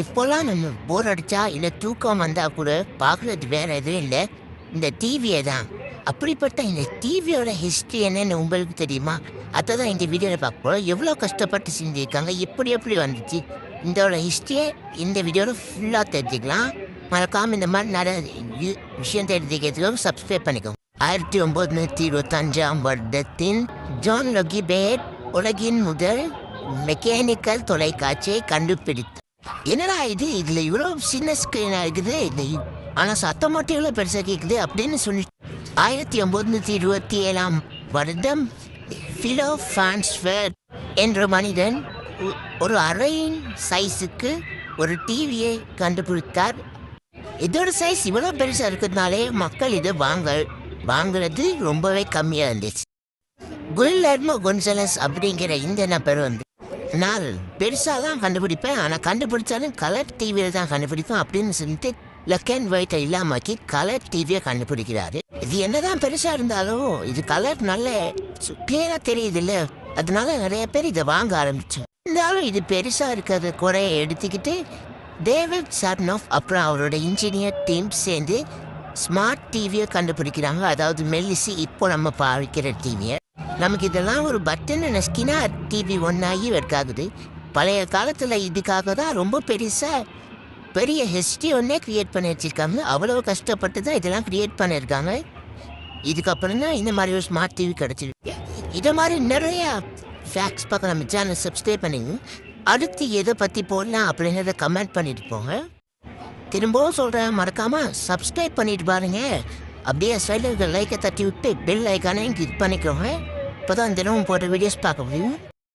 இப்போலாம் நம்ம போர் அடிச்சா இல்லை தூக்கம் வந்தால் கூட பார்க்குறது வேற எதுவும் இல்லை, இந்த டிவியை தான். அப்படிப்பட்ட இந்த டிவியோட ஹிஸ்ட்ரி என்னன்னு உங்களுக்கு தெரியுமா? அதை தான் இந்த வீடியோவில் பார்க்க போகிறோம். எவ்வளோ கஷ்டப்பட்டு செஞ்சுருக்காங்க, எப்படி எப்படி வந்துச்சு, இதோட ஹிஸ்ட்ரியை இந்த வீடியோவில் ஃபுல்லாக தெரிஞ்சுக்கலாம். மறக்காமல் இந்த மாதிரி நிறைய விஷயம் தெரிஞ்சுக்கிறதுக்கு சப்ஸ்கிரைப் பண்ணிக்கோங்க. 1925ஆம் வருடத்தின் ஜான் லொகி பேட் உலகின் முதல் மெக்கானிக்கல் தொலைக்காட்சியை கண்டுபிடித்தார். என்னடா இது, இதுல இவ்வளவு சின்ன ஸ்கிரீனா இருக்குது, ஆனா சத்தம் மட்டும் எவ்வளவு பெருசா கேக்குது அப்படின்னு சொல்லி 1927ஆம் வருடம் பிலோ ஃபான்ஸ்வர் என்ற மனிதன் ஒரு அறையின் சைஸுக்கு ஒரு டிவியை கண்டுபிடித்தார். இதோட சைஸ் இவ்வளவு பெருசா இருக்கிறதுனாலே மக்கள் இதை வாங்குறது ரொம்பவே கம்மியா இருந்துச்சு. குயிலர்மோ கொன்சலஸ் அப்படிங்கிற இந்த நபர் நான் பெருசாக தான் கண்டுபிடிப்பேன், ஆனால் கண்டுபிடிச்சாலும் கலர் டிவியில் தான் கண்டுபிடிப்பேன் அப்படின்னு சொல்லிட்டு பிளாக் அண்ட் ஒயிட்டை இல்லாமக்கி கலர் டிவியை கண்டுபிடிக்கிறாரு. இது என்னதான் பெருசாக இருந்தாலும் இது கலர் நல்ல கிளியராக தெரியுது இல்லை, அதனால நிறைய பேர் இதை வாங்க ஆரம்பிச்சோம். இருந்தாலும் இது பெருசாக இருக்கிறத குறைய எடுத்துக்கிட்டு டேவிட் சார்னோஃப் அப்புறம் அவரோட இன்ஜினியர் டீம் சேர்ந்து ஸ்மார்ட் டிவியை கண்டுபிடிக்கிறாங்க. அதாவது மெல்லிசி இப்போ நம்ம பாவிக்கிற டிவியை. நமக்கு இதெல்லாம் ஒரு பட்டன் நெஸ்கினா டிவி ஒன்றாகி இருக்காகுது. பழைய காலத்தில் இதுக்காக தான் ரொம்ப பெரிய ஹிஸ்ட்ரி ஒன்றே க்ரியேட் பண்ணி வச்சுருக்காங்க. அவ்வளோ கஷ்டப்பட்டு தான் இதெல்லாம் க்ரியேட் பண்ணியிருக்காங்க. இதுக்கப்புறம் தான் இந்த மாதிரி ஒரு ஸ்மார்ட் டிவி கிடச்சிருக்கு. இதை மாதிரி நிறையா ஃபேக்ட்ஸ் பார்க்க நம்ம சேனல் சப்ஸ்கிரைப் பண்ணிங்க. அடுத்து எதை பற்றி போடலாம் அப்படிங்கிறத கமெண்ட் பண்ணிட்டு போங்க. திரும்பவும் சொல்கிறேன், மறக்காமல் சப்ஸ்கிரைப் பண்ணிட்டு பாருங்க. அப்படியே சைடில் லைக்கை தட்டி விட்டு பெல் ஐக்கானே கிளிக் பண்ணிக்கோங்க. இப்போ தான் தினமும் போடுற வீடியோஸ் பார்க்க முடியும்.